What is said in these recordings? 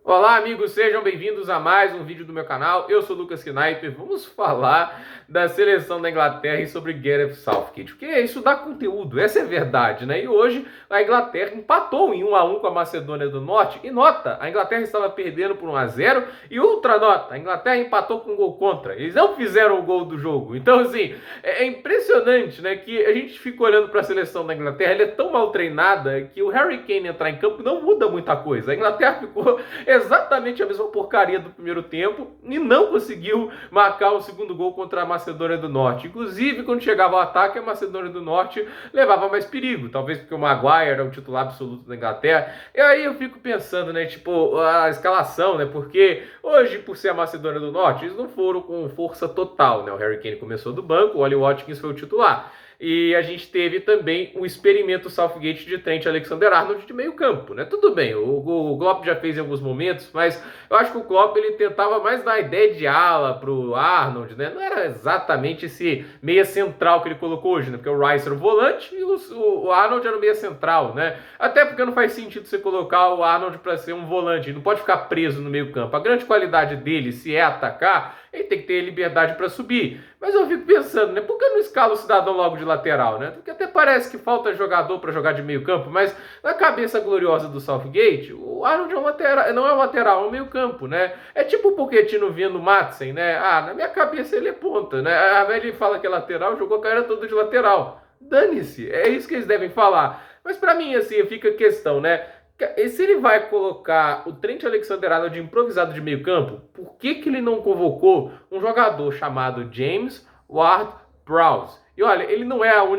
Olá, amigos, sejam bem-vindos a mais um vídeo do meu canal. Eu sou o Lucas Kniper. Vamos falar da seleção da Inglaterra e sobre Gareth Southgate, porque isso dá conteúdo, essa é a verdade, né? E hoje a Inglaterra empatou em 1-1 com a Macedônia do Norte. E nota, a Inglaterra estava perdendo por 1-0 e outra nota, a Inglaterra empatou com um gol contra. Eles não fizeram o gol do jogo. Então, assim, é impressionante, né, que a gente fica olhando para a seleção da Inglaterra, ela é tão mal treinada que o Harry Kane entrar em campo não muda muita coisa. A Inglaterra ficou exatamente a mesma porcaria do primeiro tempo e não conseguiu marcar o segundo gol contra a Macedônia do Norte. Inclusive, quando chegava o ataque, a Macedônia do Norte levava mais perigo, talvez porque o Maguire era o titular absoluto da Inglaterra. E aí eu fico pensando, né, tipo, a escalação, né, porque hoje, por ser a Macedônia do Norte, eles não foram com força total, né, o Harry Kane começou do banco, o Ollie Watkins foi o titular. E a gente teve também o experimento Southgate de Trent Alexander-Arnold de meio campo, né? Tudo bem, o Klopp já fez em alguns momentos, mas eu acho que o Klopp ele tentava mais dar a ideia de ala pro Arnold, né? Não era exatamente esse meia central que ele colocou hoje, né? Porque o Rice era o volante e o Arnold era o meia central, né? Até porque não faz sentido você colocar o Arnold para ser um volante, ele não pode ficar preso no meio campo. A grande qualidade dele, se é atacar, ele tem que ter liberdade para subir. Mas eu fico pensando, né? Por que não escala o cidadão logo de lateral, né? Porque até parece que falta jogador para jogar de meio campo, mas na cabeça gloriosa do Southgate, o Arnold é um lateral, não é um lateral, é um meio campo, né? É tipo o Pochettino vendo o Madsen, né? Ah, na minha cabeça ele é ponta, né? Aí ele fala que é lateral, jogou a carreira toda de lateral. Dane-se, é isso que eles devem falar. Mas para mim, assim, fica a questão, né? E se ele vai colocar o Trent Alexander-Arnold improvisado de meio campo, por que ele não convocou um jogador chamado James Ward-Prowse? E olha, ele não é o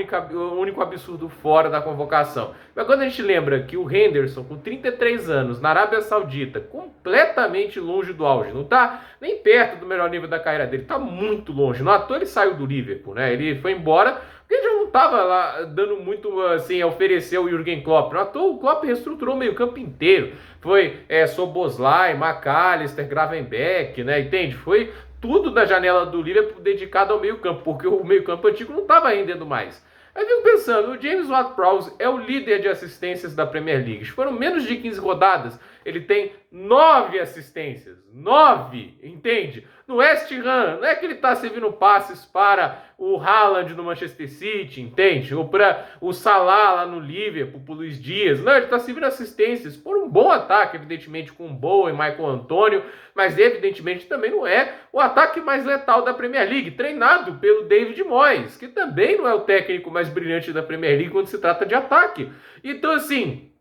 único absurdo fora da convocação. Mas quando a gente lembra que o Henderson, com 33 anos, na Arábia Saudita, completamente longe do auge, não está nem perto do melhor nível da carreira dele, está muito longe. No ator ele saiu do Liverpool, né? Ele foi embora porque já não estava lá dando muito assim a oferecer o Jürgen Klopp. No ator o Klopp reestruturou o meio campo inteiro. Foi Szoboszlai, McAllister, Gravenberch, né? Entende? Foi tudo da janela do Liverpool dedicado ao meio campo, porque o meio campo antigo não estava rendendo mais. Aí eu fico pensando, o James Ward-Prowse é o líder de assistências da Premier League. Foram menos de 15 rodadas, ele tem 9 assistências. 9, entende? No West Ham, não é que ele está servindo passes para o Haaland no Manchester City, entende? Ou para o Salah lá no Liverpool, para o Luiz Dias. Não, ele está servindo assistências por um bom ataque, evidentemente com o Bowen e Michael Antonio, mas evidentemente também não é o ataque mais letal da Premier League, treinado pelo David Moyes, que também não é o técnico mais brilhante da Premier League quando se trata de ataque. Então, assim,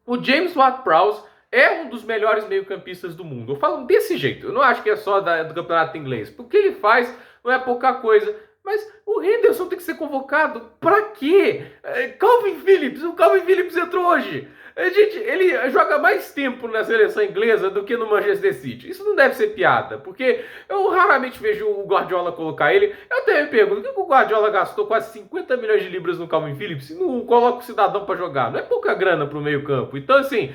o James Ward-Prowse é um dos melhores meio-campistas do mundo. Eu falo desse jeito. Eu não acho que é só do campeonato inglês. Porque ele faz não é pouca coisa. Mas o Henderson tem que ser convocado. Pra quê? Calvin Phillips. O Calvin Phillips entrou hoje. Gente, ele joga mais tempo na seleção inglesa do que no Manchester City. Isso não deve ser piada, porque eu raramente vejo o Guardiola colocar ele. Eu até me pergunto, por que o Guardiola gastou quase 50 milhões de libras no Calvin Phillips e não coloca o cidadão para jogar? Não é pouca grana pro meio campo. Então, assim,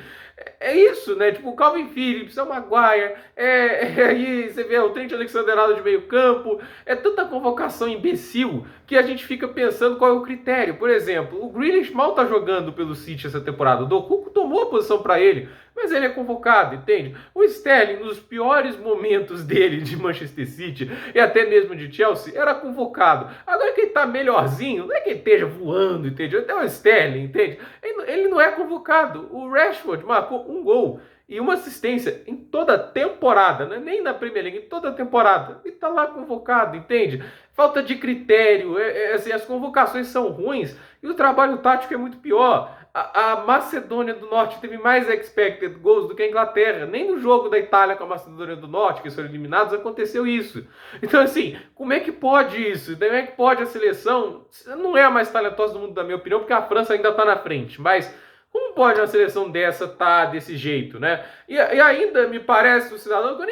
é isso, né? Tipo, o Calvin Phillips, é o Maguire, aí você vê o Trent Alexander-Arnold de meio campo, é tanta convocação imbecil que a gente fica pensando qual é o critério. Por exemplo, o Grealish mal tá jogando pelo City essa temporada, o Dokuko tomou a posição para ele, mas ele é convocado, entende? O Sterling, nos piores momentos dele de Manchester City e até mesmo de Chelsea, era convocado. Agora que ele tá melhorzinho, não é que ele esteja voando, entende? Até o Sterling, entende? Ele não é convocado. O Rashford marcou um gol e uma assistência em toda a temporada, né? Nem na Premier League, em toda a temporada. E tá lá convocado, entende? Falta de critério, assim, as convocações são ruins e o trabalho tático é muito pior. A Macedônia do Norte teve mais expected goals do que a Inglaterra. Nem no jogo da Itália com a Macedônia do Norte, que foram eliminados, aconteceu isso. Então, assim, como é que pode isso? Como é que pode a seleção? Não é a mais talentosa do mundo, na minha opinião, porque a França ainda está na frente. Mas como pode uma seleção dessa estar desse jeito, né? E ainda me parece o cidadão, eu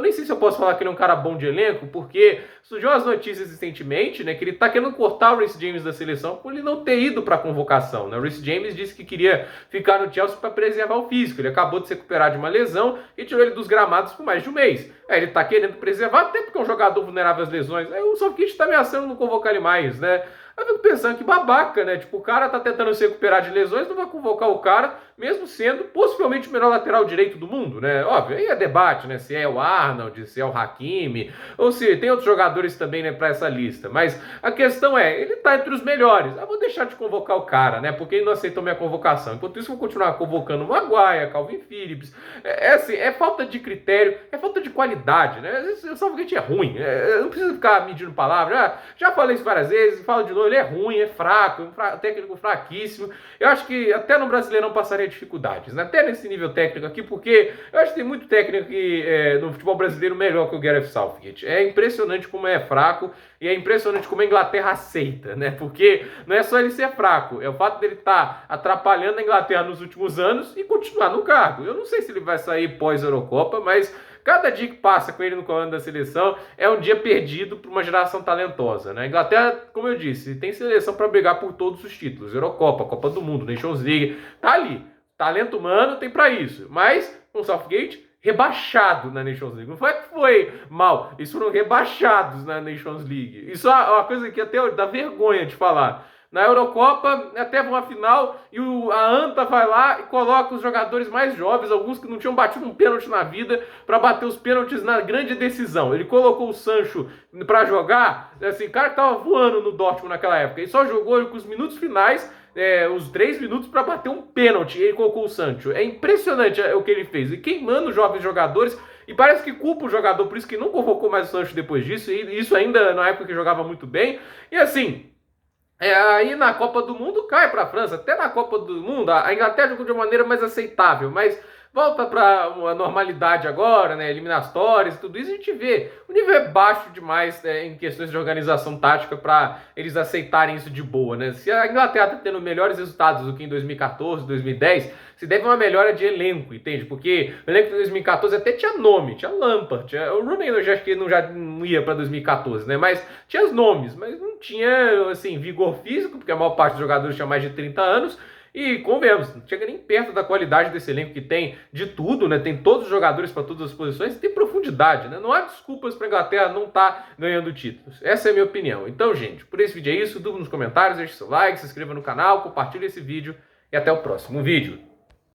nem sei se eu posso falar que ele é um cara bom de elenco, porque surgiu as notícias recentemente, né, que ele tá querendo cortar o Reece James da seleção por ele não ter ido para a convocação, né? O Reece James disse que queria ficar no Chelsea para preservar o físico. Ele acabou de se recuperar de uma lesão e tirou ele dos gramados por mais de um mês. Aí ele tá querendo preservar, até porque é um jogador vulnerável às lesões. Aí o Southgate tá ameaçando não convocar ele mais, né? Eu fico pensando que babaca, né? Tipo, o cara tá tentando se recuperar de lesões, não vai convocar o cara mesmo sendo possivelmente o melhor lateral direito do mundo, né? Óbvio, aí é debate, né? Se é o Arnold, se é o Hakimi, ou se tem outros jogadores também, né, para essa lista. Mas a questão é, ele tá entre os melhores. Ah, vou deixar de convocar o cara, né? Porque ele não aceitou minha convocação. Enquanto isso, eu vou continuar convocando o Maguire, Calvin Phillips. Assim, é falta de critério, é falta de qualidade, né? O Southgate é ruim. Não precisa ficar medindo palavras. Já falei isso várias vezes, falo de novo, ele é ruim, é fraco, técnico fraquíssimo. Eu acho que até no Brasileirão passaria dificuldades, né? Até nesse nível técnico aqui, porque eu acho que tem muito técnico aqui no futebol brasileiro melhor que o Gareth Southgate. É impressionante como é fraco e é impressionante como a Inglaterra aceita, né? Porque não é só ele ser fraco, é o fato dele estar atrapalhando a Inglaterra nos últimos anos e continuar no cargo. Eu não sei se ele vai sair pós-Eurocopa, mas cada dia que passa com ele no comando da seleção é um dia perdido para uma geração talentosa, né? A Inglaterra, como eu disse, tem seleção para brigar por todos os títulos. Eurocopa, Copa do Mundo, Nations League, tá ali. Talento humano tem para isso. Mas com o Southgate rebaixado na Nations League. Não foi que foi mal, eles foram rebaixados na Nations League. Isso é uma coisa que até dá vergonha de falar. Na Eurocopa, até uma final, e a Anta vai lá e coloca os jogadores mais jovens, alguns que não tinham batido um pênalti na vida, para bater os pênaltis na grande decisão. Ele colocou o Sancho para jogar, assim, cara que tava voando no Dortmund naquela época. Ele só jogou com os minutos finais, os 3 minutos para bater um pênalti, e ele colocou o Sancho. É impressionante o que ele fez, e queimando os jovens jogadores, e parece que culpa o jogador, por isso que não convocou mais o Sancho depois disso, e isso ainda na época que jogava muito bem, e assim... aí na Copa do Mundo cai para a França. Até na Copa do Mundo a Inglaterra jogou de uma maneira mais aceitável, mas volta para uma normalidade agora, né? Eliminatórias e tudo isso, a gente vê. O nível é baixo demais em questões de organização tática para eles aceitarem isso de boa, né? Se a Inglaterra está tendo melhores resultados do que em 2014, 2010, se deve a uma melhora de elenco, entende? Porque o elenco de 2014 até tinha nome, tinha Lampard, o Rooney eu já acho que já não ia para 2014, né? Mas tinha os nomes, mas não tinha, assim, vigor físico, porque a maior parte dos jogadores tinha mais de 30 anos, e, convenhamos, não chega nem perto da qualidade desse elenco que tem de tudo, né? Tem todos os jogadores para todas as posições e tem profundidade, né? Não há desculpas para a Inglaterra não estar ganhando títulos. Essa é a minha opinião. Então, gente, por esse vídeo é isso. Dúvida nos comentários, deixe seu like, se inscreva no canal, compartilhe esse vídeo e até o próximo vídeo.